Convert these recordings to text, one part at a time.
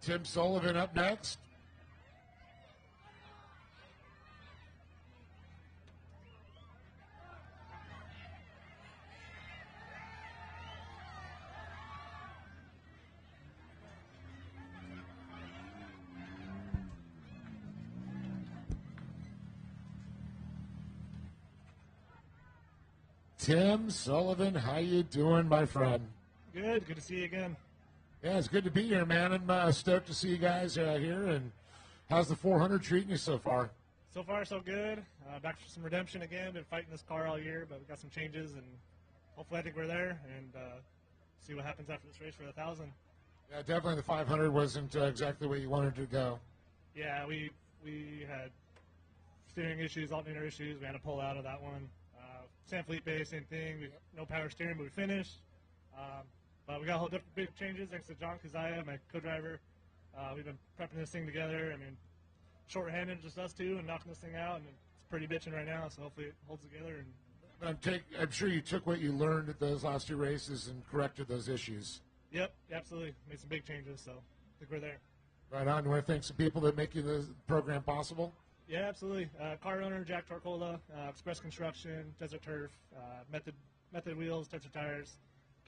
Tim Sullivan up next. Tim Sullivan, how you doing, my friend? Good to see you again. Yeah, it's good to be here, man. I'm stoked to see you guys here. And how's the 400 treating you so far? So far, so good. Back for some redemption again. Been fighting this car all year, but we got some changes, and hopefully I think we're there, and see what happens after this race for the 1,000. Yeah, definitely the 500 wasn't exactly where you wanted to go. Yeah, we had steering issues, alternator issues. We had to pull out of that one. San Felipe, same thing. No power steering, but we finished. But we got a whole different big changes thanks to John Kazaya, my co-driver. We've been prepping this thing together. I mean, short-handed, just us two, and knocking this thing out, and it's pretty bitching right now. So hopefully it holds together. And I'm sure you took what you learned at those last 2 races and corrected those issues. Yep, absolutely. Made some big changes, so I think we're there. Right on. You want to thank some people that make the program possible? Yeah, absolutely. Car owner Jack Torcola, Express Construction, Desert Turf, Method Wheels, Desert Tires,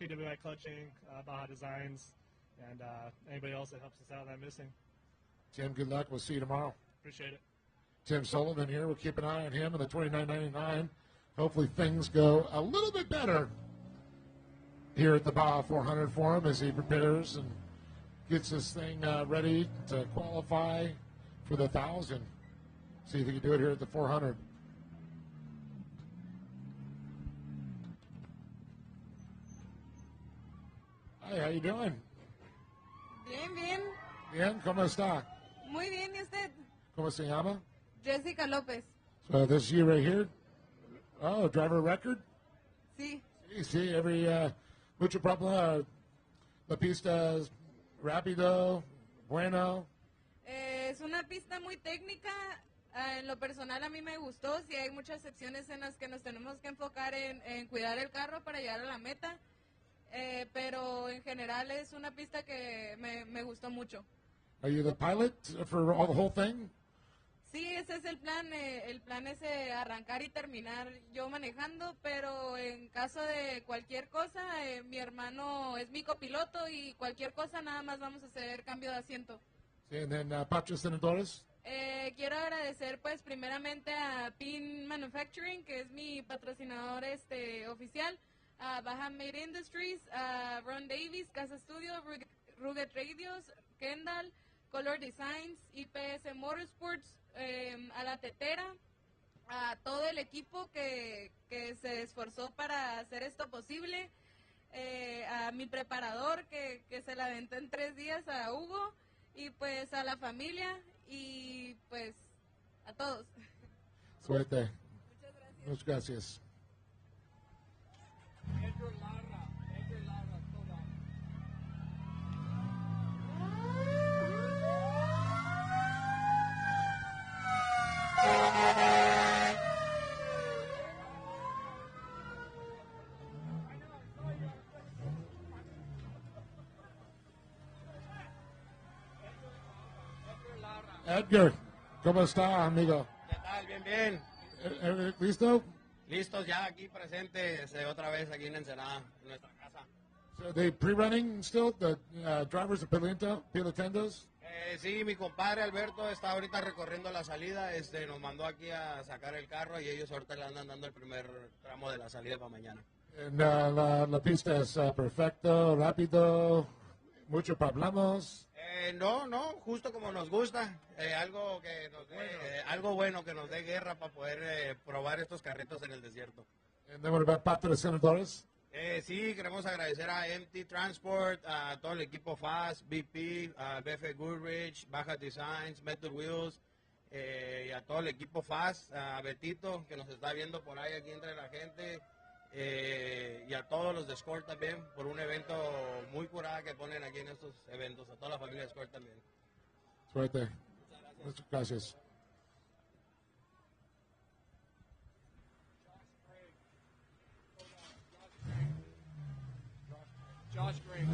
KWI Clutching, Baja Designs, and anybody else that helps us out that I'm missing. Tim, good luck. We'll see you tomorrow. Appreciate it. Tim Sullivan here. We'll keep an eye on him in the $29.99. Hopefully things go a little bit better here at the Baja 400 for him as he prepares and gets this thing ready to qualify for the 1,000. See if he can do it here at the 400. Hi, how you doing? Bien. Bien, ¿cómo está? Muy bien, ¿y usted? ¿Cómo se llama? Jessica López. So this is you right here? Oh, driver record? Sí. Sí, mucho problema. La pista es rápido, bueno. Es una pista muy técnica. En lo personal a mí me gustó. Sí hay muchas secciones en las que nos tenemos que enfocar en cuidar el carro para llegar a la meta. Pero en general es una pista que me gustó mucho. Are you the pilot for the whole thing? Sí, ese es el plan. El plan es arrancar y terminar yo manejando, pero en caso de cualquier cosa, mi hermano es mi copiloto y cualquier cosa nada más vamos a hacer cambio de asiento. Sí, and then patrocinadores. Quiero agradecer pues primeramente a PIN Manufacturing, que es mi patrocinador oficial, a Baja Made Industries, a Ron Davis, Casa Studio, Rugged Radios, Kendall, Color Designs, IPS Motorsports, a la tetera, a todo el equipo que se esforzó para hacer esto posible, a mi preparador que se la aventó en 3 días, a Hugo, y pues a la familia y pues a todos. Suerte. Muchas gracias. Muchas gracias. Edgar, ¿cómo está, amigo? ¿Qué tal? Bien. ¿Listo? Listos ya aquí presentes otra vez aquí en Ensenada, en nuestra casa. So they pre-running still, the drivers of Pilotendos? Sí, mi compadre Alberto está ahorita recorriendo la salida, nos mandó aquí a sacar el carro y ellos ahorita le andan dando el primer tramo de la salida para mañana. And, la pista es perfecto, rápido, muchos problemas. No, justo como nos gusta, algo que nos dé, algo bueno que nos dé guerra para poder probar estos carritos en el desierto. And then what about patrocinadores? Sí, queremos agradecer a MT Transport, a todo el equipo FAST, BP, a BF Goodrich, Baja Designs, Method Wheels, y a todo el equipo FAST, a Betito, que nos está viendo por ahí aquí entre la gente, y a todos los de Score también, por un evento muy curada que ponen aquí en estos eventos, a toda la familia de Score también. Suerte. Muchas gracias. Josh Green.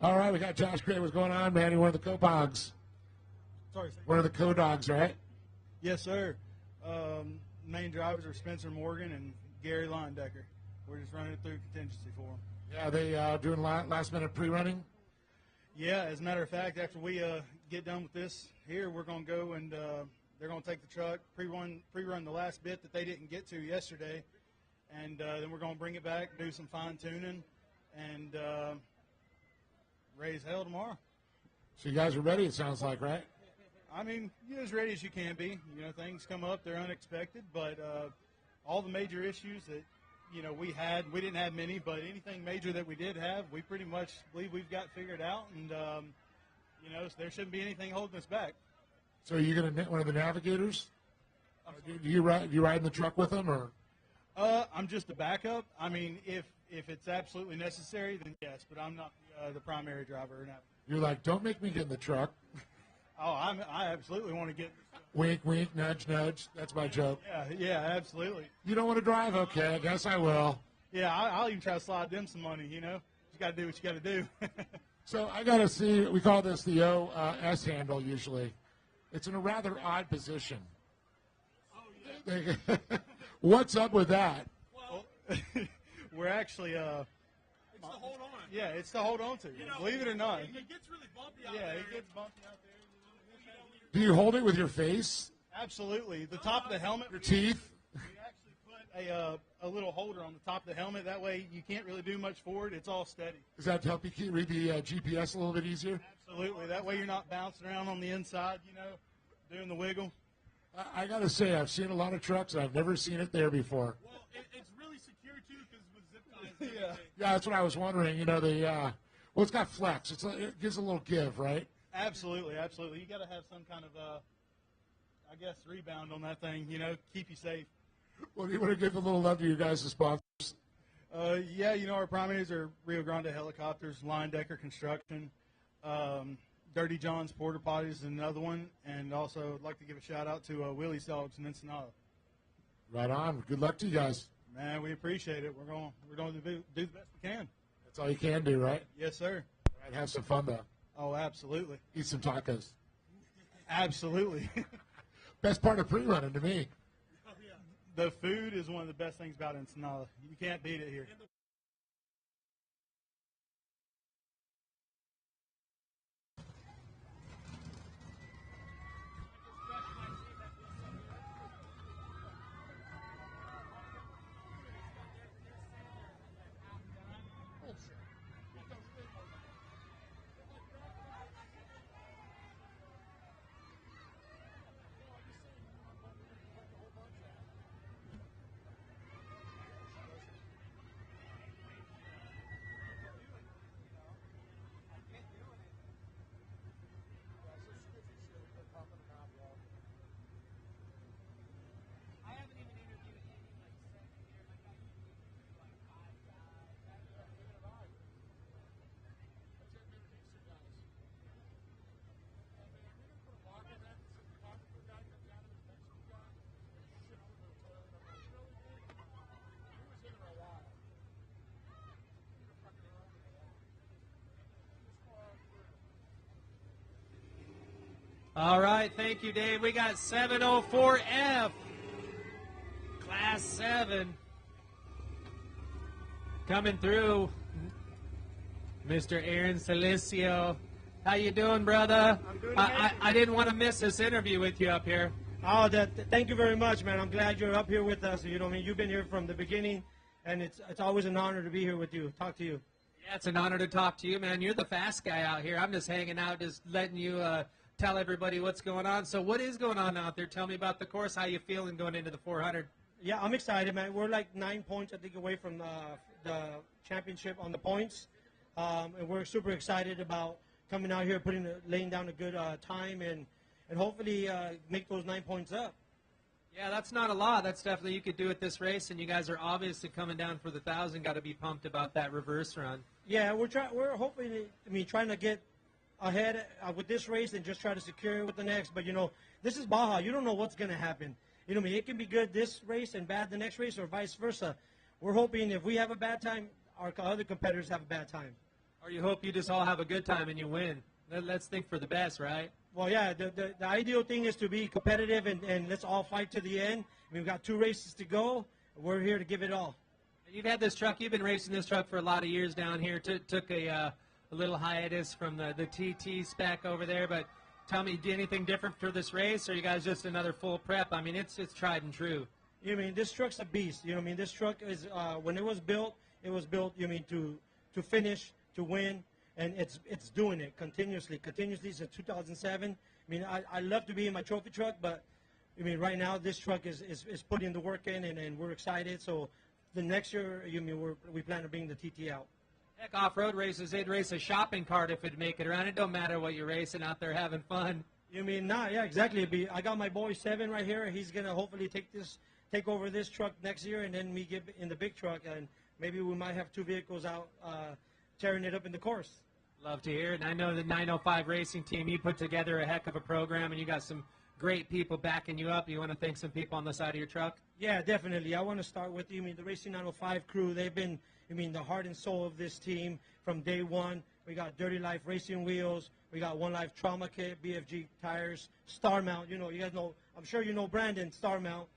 All right, we got Josh Gray. What's going on, man? You're one of the co-dogs. Sorry, sir. One of the co-dogs, right? Yes, sir. Main drivers are Spencer Morgan and Gary Linedecker. We're just running it through contingency for them. Yeah, they doing last-minute pre-running? Yeah, as a matter of fact, after we get done with this here, we're going to go and they're going to take the truck, pre-run the last bit that they didn't get to yesterday, and then we're going to bring it back, do some fine-tuning, and raise hell tomorrow. So you guys are ready, it sounds like, right? I mean, you're as ready as you can be. You know, things come up, they're unexpected, but all the major issues that, you know, we didn't have many, but anything major that we did have, we pretty much believe we've got figured out, and, you know, there shouldn't be anything holding us back. So are you going to one of the navigators? Do you ride in the truck with them, or? I'm just a backup. I mean, if it's absolutely necessary, then yes, but I'm not the primary driver or not. You're like, don't make me get in the truck. Oh, I absolutely want to get. Wink, wink, nudge, nudge. That's my joke. Yeah, absolutely. You don't want to drive? Okay, I guess I will. Yeah, I'll even try to slide them some money, you know. You got to do what you got to do. So I got to see, we call this the OS handle usually. It's in a rather odd position. Oh, yeah. What's up with that? Well, we're actually. It's to hold on. Yeah, it's to hold on to. You know, believe it or not. It gets really bumpy out Yeah, there. it gets bumpy out there. Do you hold it with your face? Absolutely. The top of the helmet. Your teeth? We actually put a little holder on the top of the helmet. That way you can't really do much for it. It's all steady. Does that help you read the GPS a little bit easier? Absolutely. That way you're not bouncing around on the inside, you know, doing the wiggle. I got to say, I've seen a lot of trucks, and I've never seen it there before. Well, it's really secure, too, because with zip ties and everything. Yeah, that's what I was wondering. You know, well, it's got flex. It gives a little give, right? Absolutely, absolutely. You got to have some kind of, I guess, rebound on that thing, you know, keep you safe. Well, do you want to give a little love to your guys' sponsors? Yeah, you know, our primaries are Rio Grande Helicopters, Linedecker Construction, Dirty John's Porta Potties is another one, and also I'd like to give a shout out to Willie's Dogs in Ensenada. Right on. Good luck to you guys. Man, we appreciate it. We're going to do the best we can. That's all you can do, right? Yes, sir. All right, have some fun, though. Oh, absolutely. Eat some tacos. Absolutely. Best part of pre-running to me. The food is one of the best things about Ensenada. You can't beat it here. All right, thank you, Dave. We got 704F, Class 7, coming through. Mr. Aaron Silicio, how you doing, brother? I'm doing I didn't want to miss this interview with you up here. Oh, thank you very much, man. I'm glad you're up here with us. You know, I mean, you've been here from the beginning, and it's always an honor to be here with you, talk to you. Yeah, it's an honor to talk to you, man. You're the fast guy out here. I'm just hanging out, just letting you tell everybody what's going on. So what is going on out there? Tell me about the course. How you feeling going into the 400? Yeah, I'm excited, man. We're like 9 points, I think, away from the championship on the points, and we're super excited about coming out here, laying down a good time, and hopefully make those 9 points up. Yeah, that's not a lot. That's definitely, you could do it this race, and you guys are obviously coming down for the 1,000. Got to be pumped about that reverse run. Yeah, we're hoping, trying to get ahead with this race and just try to secure it with the next. But, you know, this is Baja. You don't know what's going to happen. You know, it can be good this race and bad the next race, or vice versa. We're hoping if we have a bad time, our other competitors have a bad time. Or you hope you just all have a good time and you win. Let's think for the best, right? Well, yeah, the ideal thing is to be competitive and let's all fight to the end. We've got 2 races to go. We're here to give it all. You've had this truck. You've been racing this truck for a lot of years down here. Took a little hiatus from the TT spec over there. But tell me, do anything different for this race, or you guys just another full prep? I mean, it's tried and true. You mean this truck's a beast? You know, I mean, this truck is when it was built. You mean to finish, to win, and it's doing it continuously since 2007. I mean, I love to be in my trophy truck, but I mean, right now this truck is putting the work in, and we're excited. So the next year, we plan to bring the TT out. Heck, off-road races, they'd race a shopping cart if it'd make it around. It don't matter what you're racing out there having fun. You mean, yeah, exactly. I got my boy Seven right here. He's gonna hopefully take over this truck next year, and then me get in the big truck, and maybe we might have 2 vehicles out tearing it up in the course. Love to hear it. And I know the 905 racing team, you put together a heck of a program, and you got some great people backing you up. You want to thank some people on the side of your truck? Yeah, definitely. I want to start with you. I mean, the Racing 905 crew, they've been, the heart and soul of this team from day one. We got Dirty Life Racing Wheels. We got One Life Trauma Kit, BFG Tires, Star Mount. You guys know, I'm sure you know Brandon, Star Mount.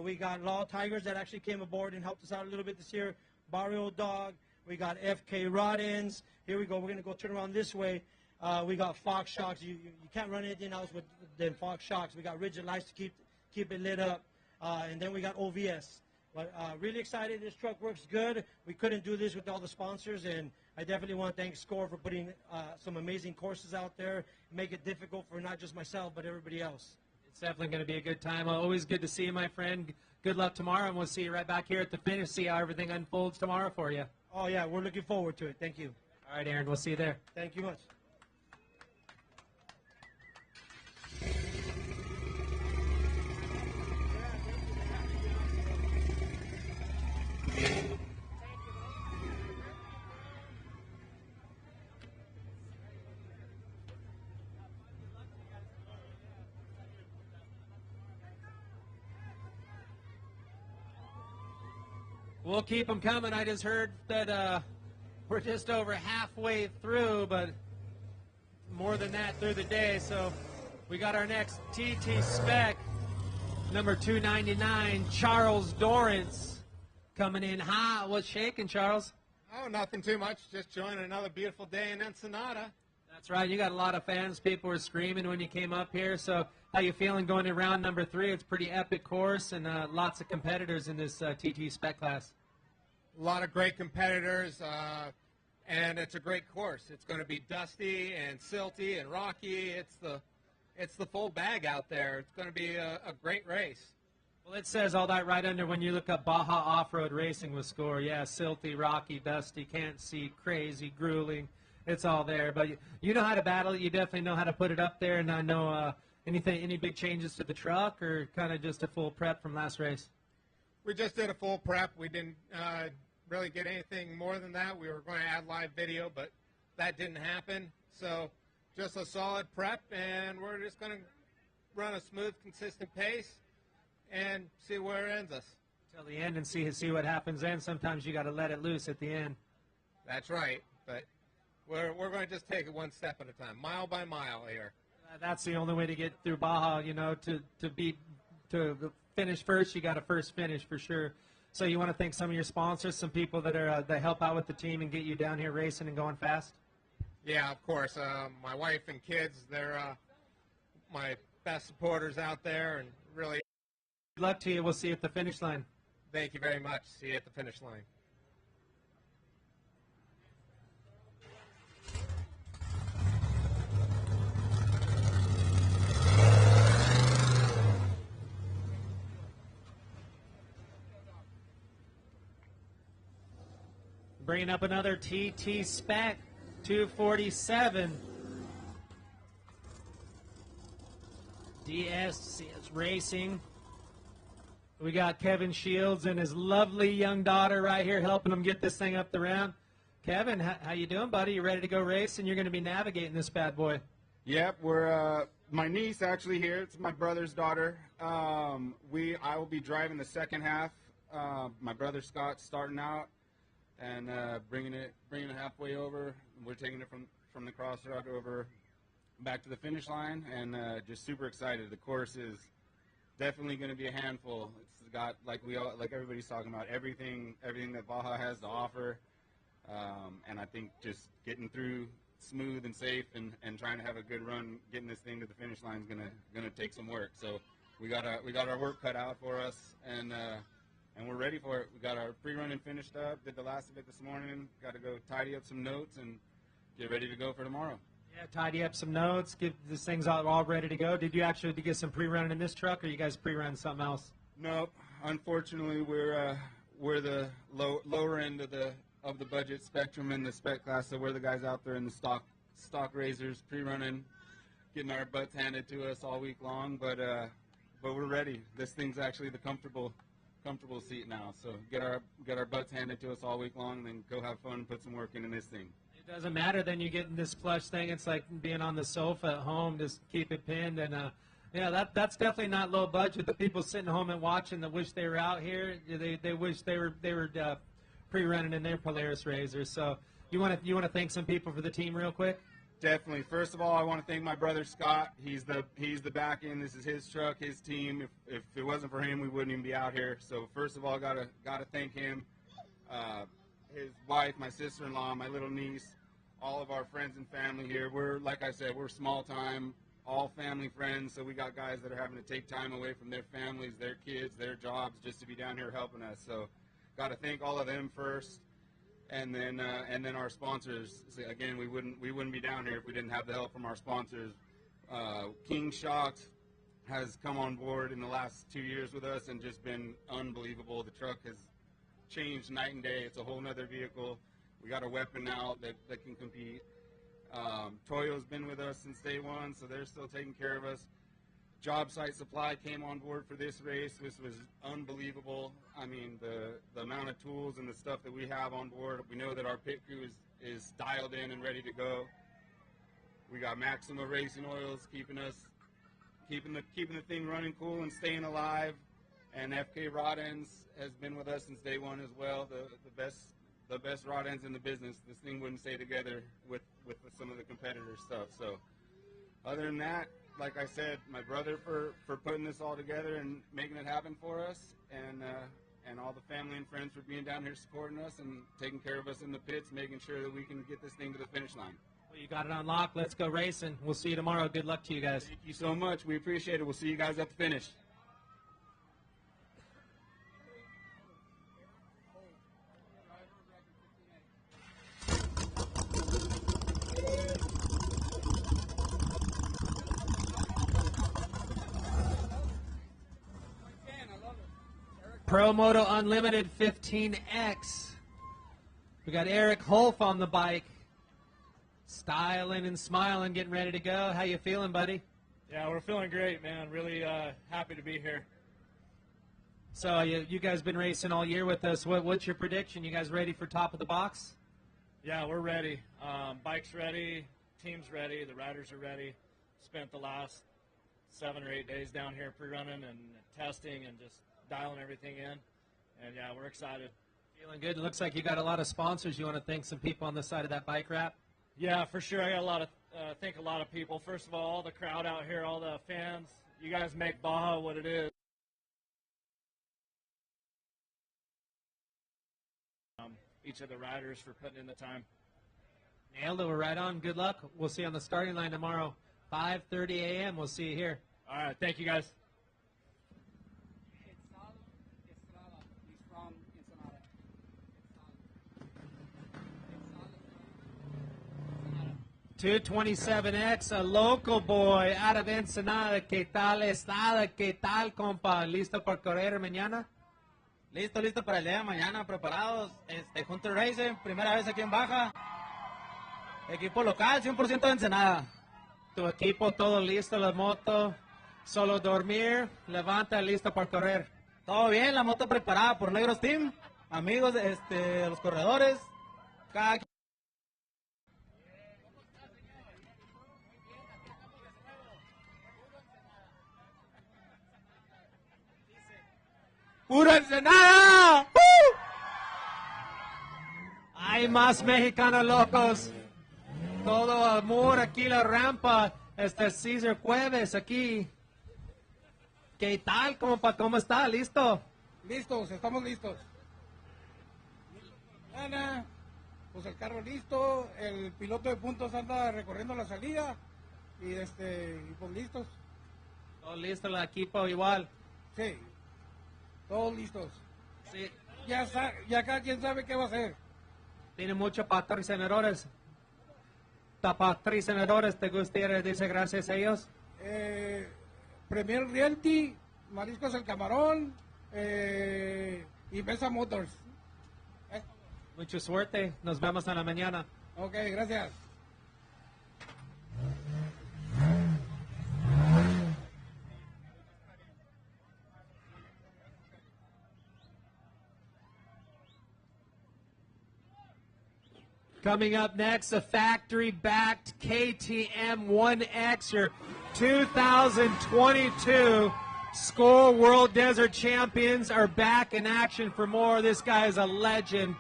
We got Law Tigers that actually came aboard and helped us out a little bit this year. Barrio Dog. We got FK Rod Ends. Here we go. We're going to go turn around this way. We got Fox Shocks. You can't run anything else with than Fox Shocks. We got Rigid Lights to keep it lit up. And then we got OVS. But really excited. This truck works good. We couldn't do this with all the sponsors, and I definitely want to thank SCORE for putting some amazing courses out there, make it difficult for not just myself but everybody else. It's definitely going to be a good time. Always good to see you, my friend. Good luck tomorrow, and we'll see you right back here at the finish, see how everything unfolds tomorrow for you. Oh, yeah, we're looking forward to it. Thank you. All right, Aaron, we'll see you there. Thank you much. We'll keep them coming. I just heard that we're just over halfway through, but more than that through the day. So we got our next TT spec, number 299, Charles Dorrance, coming in hot. What's shaking, Charles? Oh, nothing too much. Just enjoying another beautiful day in Ensenada. That's right. You got a lot of fans. People were screaming when you came up here. So how you feeling going to round number 3? It's a pretty epic course and lots of competitors in this TT spec class. A lot of great competitors, and it's a great course. It's going to be dusty and silty and rocky. It's the full bag out there. It's going to be a great race. Well, it says all that right under when you look up Baja Off-Road Racing with SCORE. Yeah, silty, rocky, dusty, can't see, crazy, grueling. It's all there. But you know how to battle it. You definitely know how to put it up there. And I know any big changes to the truck or kind of just a full prep from last race? We just did a full prep. We didn't really get anything more than that. We were going to add live video, but that didn't happen. So just a solid prep, and we're just going to run a smooth, consistent pace and see where it ends us. Till the end and see what happens then. Sometimes you got to let it loose at the end. That's right, but we're going to just take it one step at a time, mile by mile here. That's the only way to get through Baja, to finish first. You got to first finish for sure. So you want to thank some of your sponsors, some people that help out with the team and get you down here racing and going fast? Yeah, of course. My wife and kids, they're my best supporters out there, and really. Good luck to you. We'll see you at the finish line. Thank you very much. See you at the finish line. Bringing up another TT spec, 247. DS Racing. We got Kevin Shields and his lovely young daughter right here helping him get this thing up the ramp. Kevin, how you doing, buddy? You ready to go race? And you're going to be navigating this bad boy. Yep, we're my niece actually here. It's my brother's daughter. I will be driving the second half. My brother Scott's starting out. and bringing it halfway over. We're taking it from the crossroad over back to the finish line, and just super excited. The course is definitely going to be a handful. It's got, like everybody's talking about, everything that Baja has to offer, and I think just getting through smooth and safe and trying to have a good run, getting this thing to the finish line is gonna take some work. So we got our work cut out for us, and we're ready for it. We got our pre-running finished up, did the last of it this morning. Got to go tidy up some notes and get ready to go for tomorrow. Yeah, tidy up some notes, get these things all ready to go. Did you actually get some pre-running in this truck, or you guys pre-run something else? Nope. Unfortunately, we're the lower end of the budget spectrum in the spec class, so we're the guys out there in the stock razors, pre-running, getting our butts handed to us all week long. But we're ready. This thing's actually the comfortable seat now. So get our butts handed to us all week long, and then go have fun and put some work into this thing. It doesn't matter. Then you get in this plush thing. It's like being on the sofa at home. Just keep it pinned. And yeah, that's definitely not low budget. The people sitting home and watching that wish they were out here. They wish they were pre-running in their Polaris razors. So you want to thank some people for the team real quick? Definitely. First of all, I want to thank my brother Scott. He's the back end. This is his truck, his team. If it wasn't for him, we wouldn't even be out here. So first of all, gotta thank him. His wife, my sister-in-law, my little niece, all of our friends and family here. We're, like I said, we're small time, all family friends, so we got guys that are having to take time away from their families, their kids, their jobs, just to be down here helping us. So got to thank all of them first, and then our sponsors. So again, we wouldn't be down here if we didn't have the help from our sponsors. King Shocks has come on board in the last 2 years with us and just been unbelievable. The truck has changed night and day. It's a whole nother vehicle. We got a weapon now that can compete. Toyo's been with us since day one, so they're still taking care of us. Job Site Supply came on board for this race. This was unbelievable. I mean, the amount of tools and the stuff that we have on board. We know that our pit crew is dialed in and ready to go. We got Maxima Racing Oils keeping the thing running cool and staying alive. And FK Rod Ends has been with us since day one as well. The best rod ends in the business. This thing wouldn't stay together with some of the competitor stuff. So other than that, like I said, my brother for putting this all together and making it happen for us, and all the family and friends for being down here supporting us and taking care of us in the pits, making sure that we can get this thing to the finish line. Well, you got it on lock. Let's go racing. We'll see you tomorrow. Good luck to you guys. Thank you so much. We appreciate it. We'll see you guys at the finish. Pro Moto Unlimited 15X. We got Eric Holf on the bike, styling and smiling, getting ready to go. How you feeling, buddy? Yeah, we're feeling great, man. Really happy to be here. So you guys been racing all year with us. What's your prediction? You guys ready for top of the box? Yeah, we're ready. Bike's ready. Team's ready. The riders are ready. Spent the last 7 or 8 days down here pre-running and testing and just dialing everything in. And, yeah, we're excited. Feeling good. It looks like you got a lot of sponsors. You want to thank some people on the side of that bike wrap? Yeah, for sure. I got thank a lot of people. First of all the crowd out here, all the fans. You guys make Baja what it is. Each of the riders for putting in the time. Nailed it. We're right on. Good luck. We'll see you on the starting line tomorrow, 5:30 a.m. We'll see you here. All right. Thank you, guys. He's from 227X, a local boy out of Ensenada. ¿Qué tal está? ¿Qué tal, compa? ¿Listo para correr mañana? Listo para el día de mañana, preparados. Hunter Racing, primera vez aquí en Baja. Equipo local, 100% de Ensenada. Tu equipo todo listo, la moto, solo dormir, levanta, listo para correr. Todo bien, la moto preparada por Negros Team, amigos de los corredores. Cada ¡Puro Ensenada! Hay más mexicanos locos. Todo amor aquí la rampa. César Cueves aquí. ¿Qué tal, compa? ¿Cómo está? ¿Listo? Listos, estamos listos. Ana, pues el carro listo, el piloto de puntos anda recorriendo la salida y pues listos. Todo listo, el equipo igual. Sí, todos listos. Sí. Ya cada quien sabe qué va a hacer. Tiene muchos patrocinadores. Patrocinadores, ¿te gustaría decir gracias a ellos? Premier Realty, Mariscos El Camarón y Mesa Motors. Mucha suerte. Nos vemos en la mañana. Ok, gracias. Coming up next, a factory-backed KTM 1X, your 2022 SCORE World Desert Champions are back in action for more. This guy is a legend.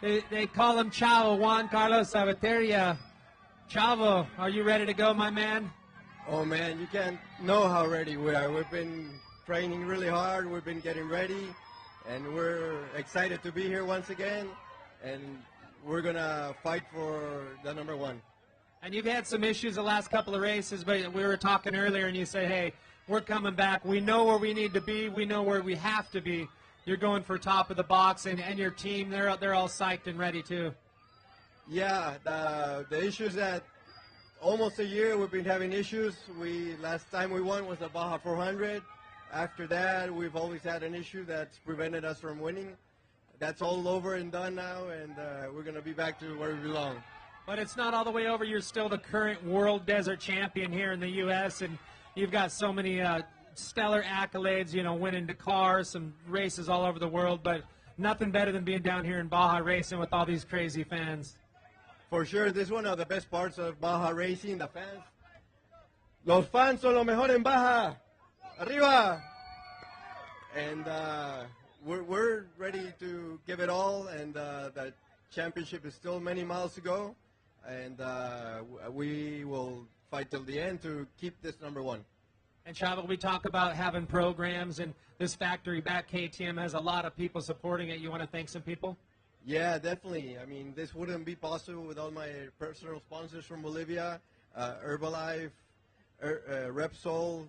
They call him Chavo, Juan Carlos Sabateria. Chavo, are you ready to go, my man? Oh, man, you can't know how ready we are. We've been training really hard. We've been getting ready, and we're excited to be here once again. And we're going to fight for the number one. And you've had some issues the last couple of races, but we were talking earlier, and you said, hey, we're coming back. We know where we need to be. We know where we have to be. You're going for top of the box, and your team, they're all psyched and ready, too. Yeah, the issues that almost a year we've been having issues. Last time we won was the Baja 400. After that, we've always had an issue that's prevented us from winning. That's all over and done now, and we're going to be back to where we belong. But it's not all the way over. You're still the current World Desert Champion here in the U.S., and you've got so many stellar accolades, you know, winning Dakar, some races all over the world, but nothing better than being down here in Baja racing with all these crazy fans. For sure, this is one of the best parts of Baja racing, the fans. Los fans son lo mejor en Baja. Arriba! And we're ready to give it all, and the championship is still many miles to go, and we will fight till the end to keep this number one. And Chavo, we talk about having programs, and this factory back KTM has a lot of people supporting it. You want to thank some people? Yeah, definitely. I mean, this wouldn't be possible without my personal sponsors from Bolivia, Herbalife, Repsol,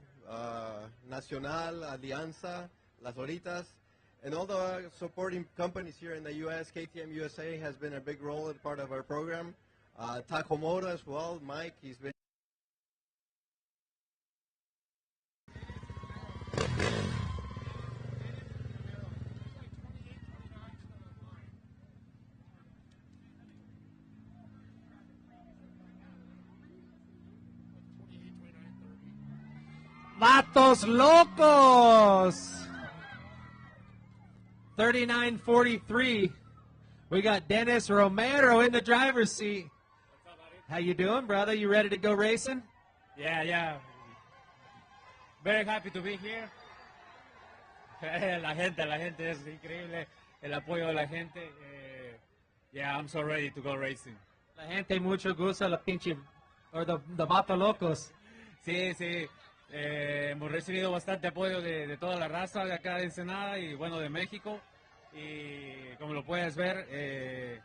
Nacional, Alianza, Las Horitas, and all the supporting companies here in the U.S. KTM USA has been a big role as part of our program. Takomoto as well, Mike, he's been. Vatos locos! 39:43. We got Dennis Romero in the driver's seat. How you doing, brother? You ready to go racing? Yeah. Very happy to be here. La gente es increíble. El apoyo de la gente. Yeah, I'm so ready to go racing. La gente mucho gusto, la pinche, or the vatos locos. Sí. Hemos recibido bastante apoyo de toda la raza de acá de Ensenada y bueno, de México. Y como lo puedes ver,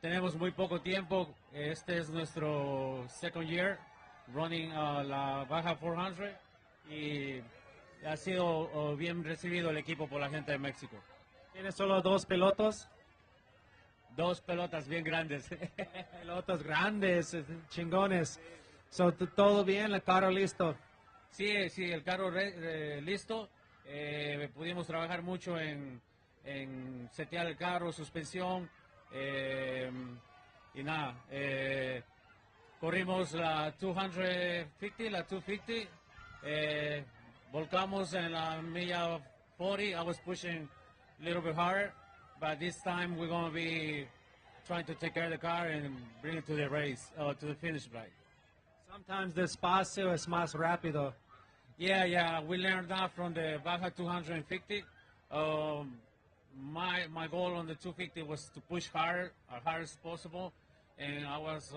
tenemos muy poco tiempo. Este es nuestro second year running la Baja 400 y ha sido bien recibido el equipo por la gente de México. ¿Tienes solo dos pilotos? Dos pelotas bien grandes. Pelotas grandes, chingones. So, todo bien, el carro listo. Sí, el carro listo. Pudimos trabajar mucho en setear el carro, suspensión. Y nada, corrimos la 250, volcamos en la milla 40. I was pushing a little bit harder, but this time we're going to be trying to take care of the car and bring it to the race, to the finish line. Sometimes despacio es más rápido. Yeah, we learned that from the Baja 250. my goal on the 250 was to push hard, as hard as possible, and I was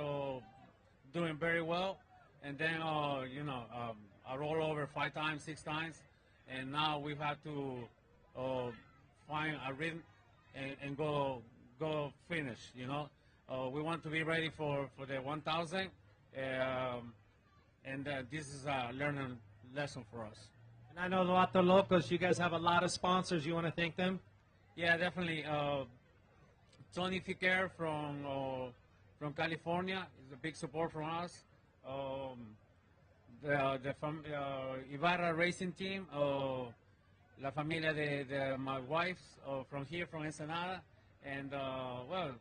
doing very well. And then, I roll over 5 times, 6 times, and now we have to find a rhythm and go finish. We want to be ready for the 1,000, and this is a learning lesson for us. And I know Vato Locos, you guys have a lot of sponsors. You want to thank them? Yeah, definitely. Tony Fiquer from California is a big support from us. The Ibarra Racing Team, la familia de my wife's from here, from Ensenada, and well,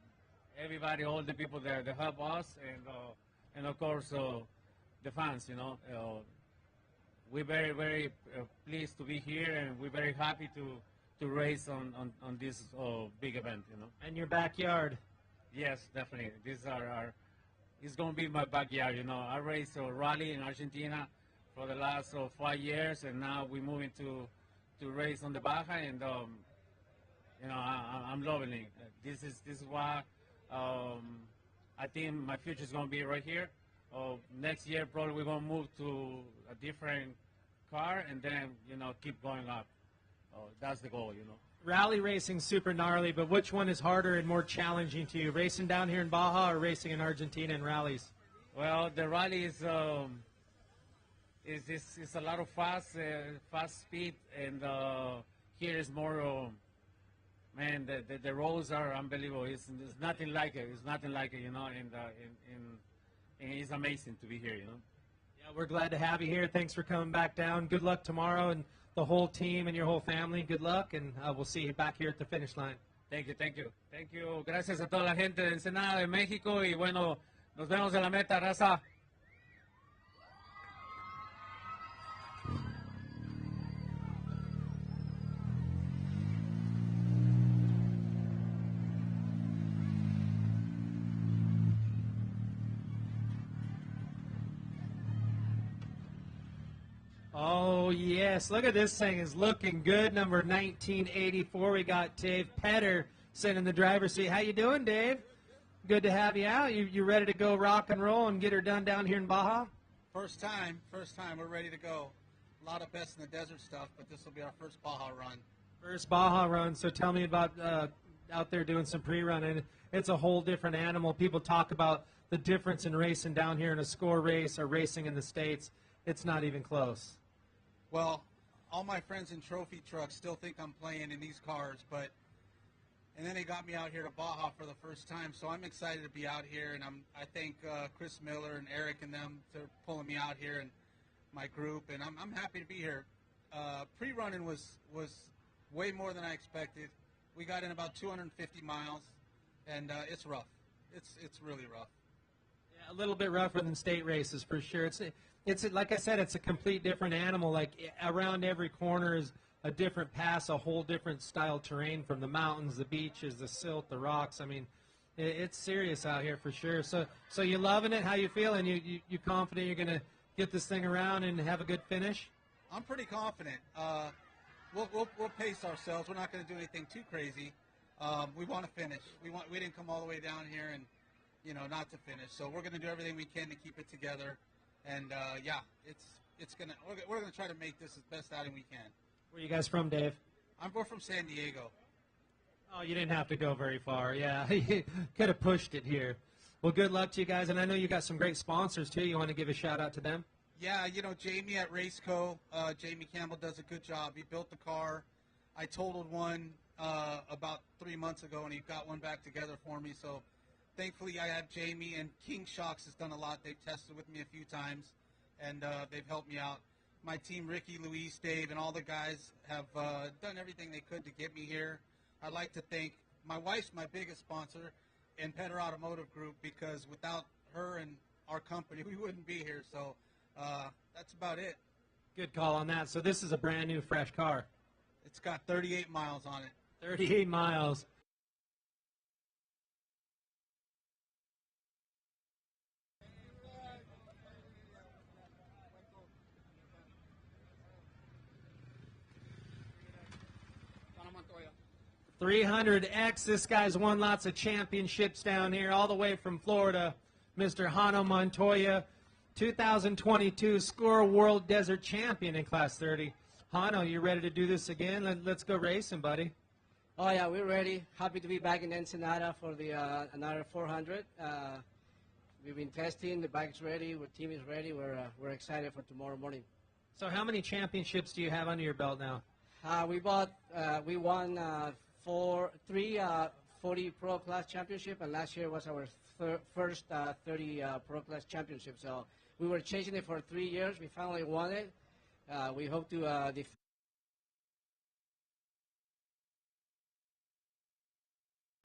everybody, all the people there that help us, and of course the fans. We're very, very pleased to be here, and we're very happy to race on this big event. And your backyard. Yes, definitely. These are it's going to be my backyard. I raced a rally in Argentina for the last 5 years, and now we're moving to race on the Baja, and I'm loving it. This is why I think my future is going to be right here. Next year, probably we're going to move to a different car, and then keep going up. That's the goal. Rally racing's super gnarly, but which one is harder and more challenging to you, racing down here in Baja or racing in Argentina in rallies? Well, the rally is a lot of fast speed, and here is more. Man, the roads are unbelievable. It's nothing like it. It's nothing like it, and it's amazing to be here, Yeah, we're glad to have you here. Thanks for coming back down. Good luck tomorrow, and the whole team and your whole family. Good luck, and we'll see you back here at the finish line. Thank you, thank you. Thank you. Gracias a toda la gente de Ensenada, de México, y bueno, nos vemos en la meta, raza. Oh, yes. Look at this thing. It's looking good. Number 1984. We got Dave Petter sitting in the driver's seat. How you doing, Dave? Good to have you out. You ready to go rock and roll and get her done down here in Baja? First time. We're ready to go. A lot of best in the desert stuff, but this will be our first Baja run. First Baja run. So tell me about out there doing some pre-run. And it's a whole different animal. People talk about the difference in racing down here in a score race or racing in the States. It's not even close. Well, all my friends in trophy trucks still think I'm playing in these cars, and then they got me out here to Baja for the first time, so I'm excited to be out here, and I thank Chris Miller and Eric and them for pulling me out here and my group, and I'm happy to be here. Pre-running was way more than I expected. We got in about 250 miles, and it's rough. It's really rough. Yeah, a little bit rougher than state races for sure. It's like I said, it's a complete different animal. Like around every corner is a different pass, a whole different style terrain, from the mountains, the beaches, the silt, the rocks. I mean, it's serious out here for sure. So you loving it? How you feeling? You confident you're gonna get this thing around and have a good finish? I'm pretty confident. We'll pace ourselves. We're not going to do anything too crazy. We want to finish. We didn't come all the way down here and not to finish. So we're going to do everything we can to keep it together. And yeah, we're gonna try to make this as best outing we can. Where are you guys from, Dave? We're from San Diego. Oh, you didn't have to go very far. Yeah, you could have pushed it here. Well, good luck to you guys, and I know you got some great sponsors too. You want to give a shout out to them? Yeah, Jamie at Raceco, Jamie Campbell does a good job. He built the car. I totaled one about 3 months ago, and he got one back together for me. So thankfully, I have Jamie, and King Shocks has done a lot. They've tested with me a few times, and they've helped me out. My team, Ricky, Luis, Dave, and all the guys have done everything they could to get me here. I'd like to thank my wife's my biggest sponsor, and Petter Automotive Group, because without her and our company, we wouldn't be here. So that's about it. Good call on that. So this is a brand new, fresh car. It's got 38 miles on it. 38 miles. 300X, this guy's won lots of championships down here, all the way from Florida. Mr. Hano Montoya, 2022 Score World Desert Champion in Class 30. Hano, you ready to do this again? Let's go racing, buddy. Oh yeah, we're ready. Happy to be back in Ensenada for the another 400. We've been testing. The bike's ready. Our team is ready. We're excited for tomorrow morning. So, how many championships do you have under your belt now? We won three 40 Pro Class championship, and last year was our first 30 Pro Class championship. So we were chasing it for 3 years. We finally won it. We hope to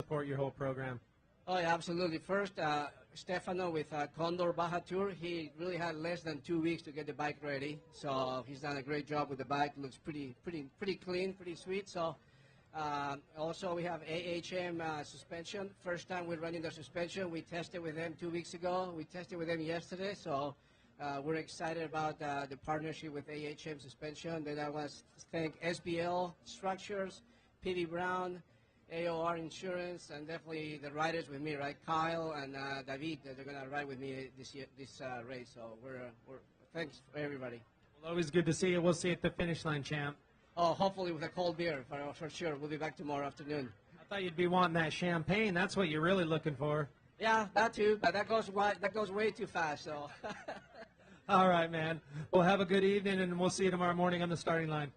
support your whole program. Oh yeah, absolutely. First, Stefano with Condor Baja Tour, he really had less than 2 weeks to get the bike ready. So he's done a great job with the bike. Looks pretty clean, pretty sweet. So also we have AHM suspension. First time we're running the suspension. We tested with them 2 weeks ago. We tested with them yesterday. So we're excited about the partnership with AHM suspension. Then I want to thank SBL Structures, P.D. Brown, AOR Insurance, and definitely the riders with me, right? Kyle and David, they're going to ride with me this race. So we're thanks for everybody. Well, always good to see you. We'll see you at the finish line, champ. Oh, hopefully with a cold beer for sure. We'll be back tomorrow afternoon. I thought you'd be wanting that champagne. That's what you're really looking for. Yeah, that too, but that goes way too fast. So. All right, man. Well, have a good evening, and we'll see you tomorrow morning on the starting line.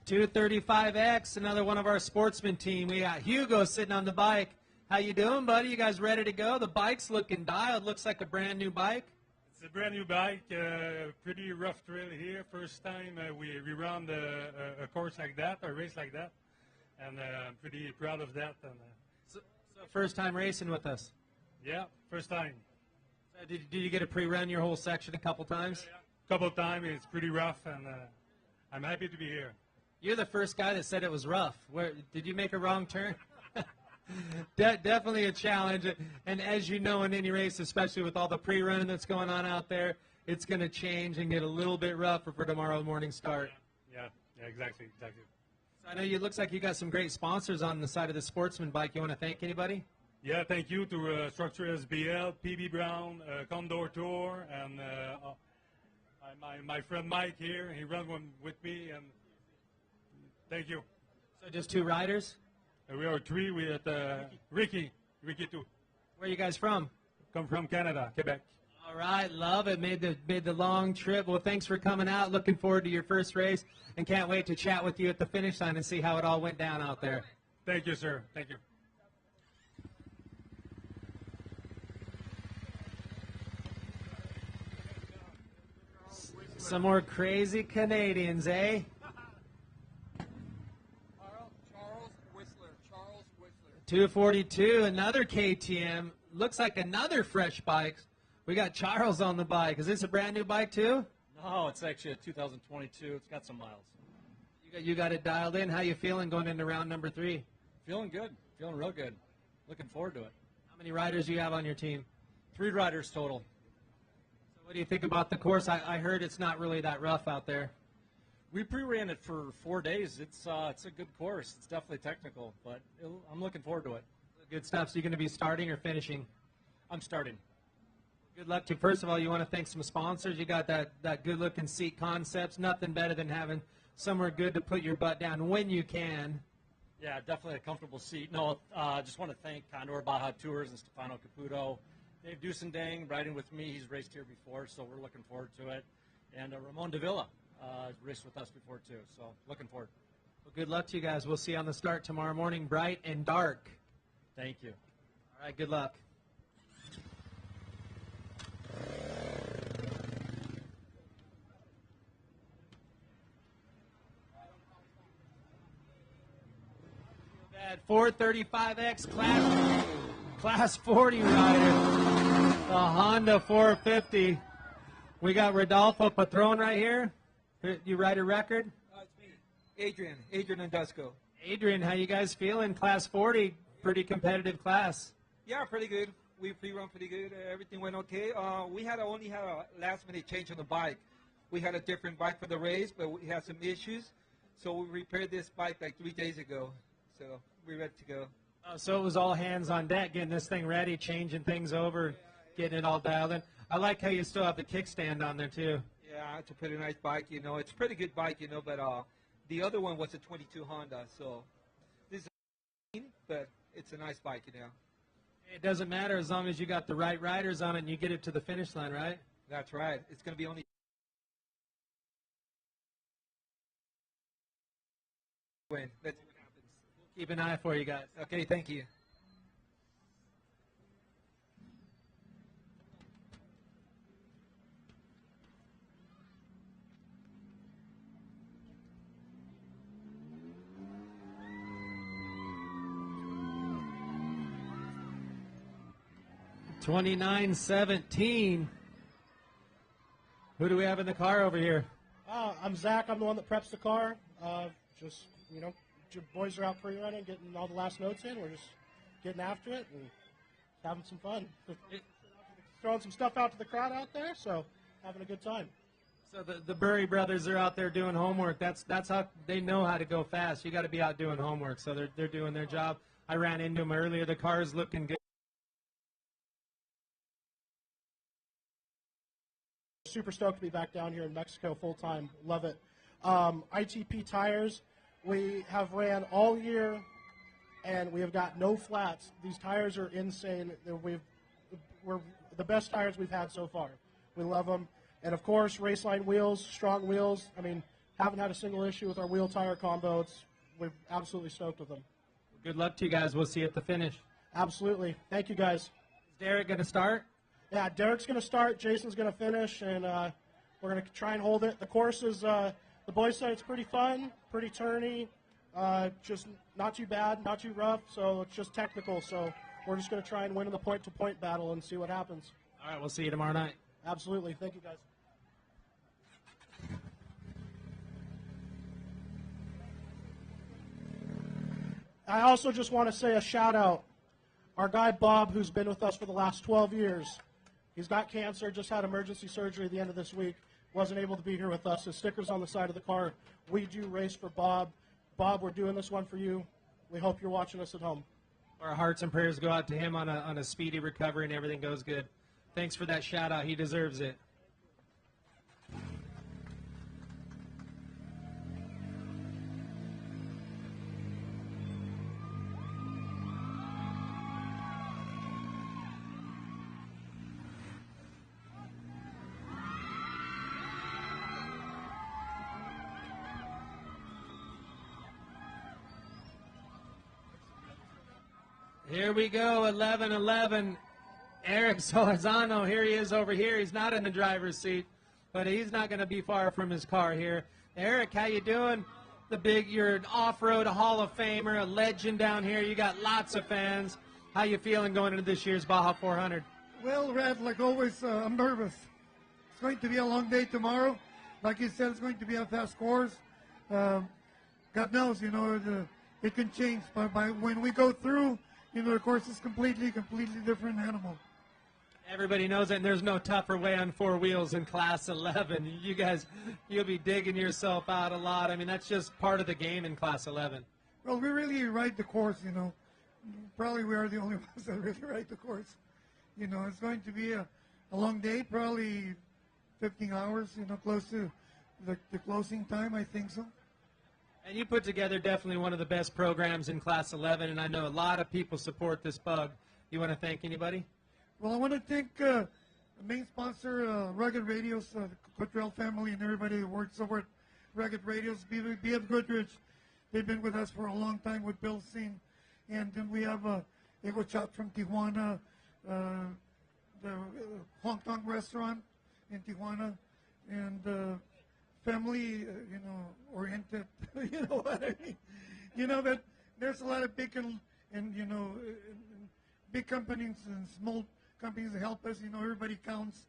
$235X, another one of our sportsman team. We got Hugo sitting on the bike. How you doing, buddy? You guys ready to go? The bike's looking dialed. Looks like a brand new bike. It's a brand new bike. Pretty rough trail here. First time we run a course like that, a race like that, and I'm pretty proud of that. And so first time racing with us. Yeah, first time. Did you get to pre-run your whole section a couple times? Yeah. Couple times. It's pretty rough, and I'm happy to be here. You're the first guy that said it was rough. Did you make a wrong turn? Definitely a challenge. And as you know, in any race, especially with all the pre-running that's going on out there, it's going to change and get a little bit rougher for tomorrow morning start. Yeah, exactly. So I know it looks like you got some great sponsors on the side of the sportsman bike. You want to thank anybody? Yeah, thank you to Structure SBL, PB Brown, Condor Tour, and my friend Mike here. He ran one with me, and thank you. So just two riders? We are three. We had Ricky too. Where are you guys from? Come from Canada, Quebec. All right, love it. Made the long trip. Well, thanks for coming out. Looking forward to your first race, and can't wait to chat with you at the finish line and see how it all went down out there. Thank you, sir. Thank you. Some more crazy Canadians, eh? Charles Whistler. 242, another KTM. Looks like another fresh bike. We got Charles on the bike. Is this a brand new bike too? No, it's actually a 2022. It's got some miles. You got it dialed in. How you feeling going into round number 3? Feeling good. Feeling real good. Looking forward to it. How many riders do you have on your team? 3 riders total. So what do you think about the course? I heard it's not really that rough out there. We pre-ran it for 4 days. It's a good course. It's definitely technical, but I'm looking forward to it. Good stuff. So you're going to be starting or finishing? I'm starting. Good luck to you. First of all, you want to thank some sponsors. You got that good-looking seat Concepts. Nothing better than having somewhere good to put your butt down when you can. Yeah, definitely a comfortable seat. No, I just want to thank Condor Baja Tours and Stefano Caputo. Dave Dusendang riding with me. He's raced here before, so we're looking forward to it. And Ramon Davila raced with us before, too, so looking forward. Well, good luck to you guys. We'll see you on the start tomorrow morning, bright and dark. Thank you. All right, good luck. That 435X class 40 rider, the Honda 450. We got Rodolfo Patron right here. You ride a record? It's me, Adrian Indusco. Adrian, how you guys feeling? Class 40, pretty competitive class. Yeah, pretty good. We pre-run pretty good. Everything went okay. We only had a last-minute change on the bike. We had a different bike for the race, but we had some issues. So we repaired this bike like 3 days ago. So we're ready to go. So it was all hands on deck, getting this thing ready, changing things over, getting it all dialed in. I like how you still have the kickstand on there, too. Yeah, it's a pretty nice bike, you know. It's a pretty good bike, you know, but the other one was a 22 Honda. So this is but it's a nice bike, you know. It doesn't matter as long as you got the right riders on it and you get it to the finish line, right? That's right. It's going to be only win. Let's see what happens. Keep an eye for you guys. Okay, thank you. $29.17. Who do we have in the car over here? I'm Zach. I'm the one that preps the car. Just, you know, boys are out pre-running, getting all the last notes in. We're just getting after it and having some fun. Throwing some stuff out to the crowd out there, so having a good time. So the Burry brothers are out there doing homework. That's how they know how to go fast. You got to be out doing homework. So they're doing their job. I ran into them earlier. The car is looking good. Super stoked to be back down here in Mexico full time. Love it. ITP tires, we have ran all year, and we have got no flats. These tires are insane. We're the best tires we've had so far. We love them. And, of course, Raceline wheels, strong wheels. I mean, haven't had a single issue with our wheel tire combo. We're absolutely stoked with them. Good luck to you guys. We'll see you at the finish. Absolutely. Thank you, guys. Is Derek going to start? Yeah, Derek's going to start. Jason's going to finish, and we're going to try and hold it. The course is, the boys said it's pretty fun, pretty turny, just not too bad, not too rough, so it's just technical. So we're just going to try and win in the point-to-point battle and see what happens. All right, we'll see you tomorrow night. Absolutely. Thank you, guys. I also just want to say a shout-out. Our guy Bob, who's been with us for the last 12 years, he's got cancer, just had emergency surgery at the end of this week, wasn't able to be here with us. His sticker's on the side of the car. We do race for Bob. Bob, we're doing this one for you. We hope you're watching us at home. Our hearts and prayers go out to him on a speedy recovery and everything goes good. Thanks for that shout-out. He deserves it. Here we go, 11-11. Eric Solorzano, here he is over here. He's not in the driver's seat, but he's not going to be far from his car here. Eric, how you doing? You're an off-road Hall of Famer, a legend down here. You got lots of fans. How you feeling going into this year's Baja 400? Well, Red, like always, I'm nervous. It's going to be a long day tomorrow. Like you said, it's going to be a fast course. God knows, you know, it can change. But when we go through, you know, the course is completely different animal. Everybody knows it, and there's no tougher way on four wheels in Class 11. You guys, you'll be digging yourself out a lot. I mean, that's just part of the game in Class 11. Well, we really ride the course, you know. Probably we are the only ones that really ride the course. You know, it's going to be a long day, probably 15 hours, you know, close to the closing time, I think so. And you put together definitely one of the best programs in Class 11, and I know a lot of people support this bug. You want to thank anybody? Well, I want to thank the main sponsor, Rugged Radios, the Cottrell family, and everybody that works over at Rugged Radios. BF Goodrich, they've been with us for a long time with Bill Singh. And then we have Ego Chop from Tijuana, the Hong Kong restaurant in Tijuana, and family, you know, oriented, you know what I mean? You know that there's a lot of big and you know, big companies and small companies that help us. You know, everybody counts.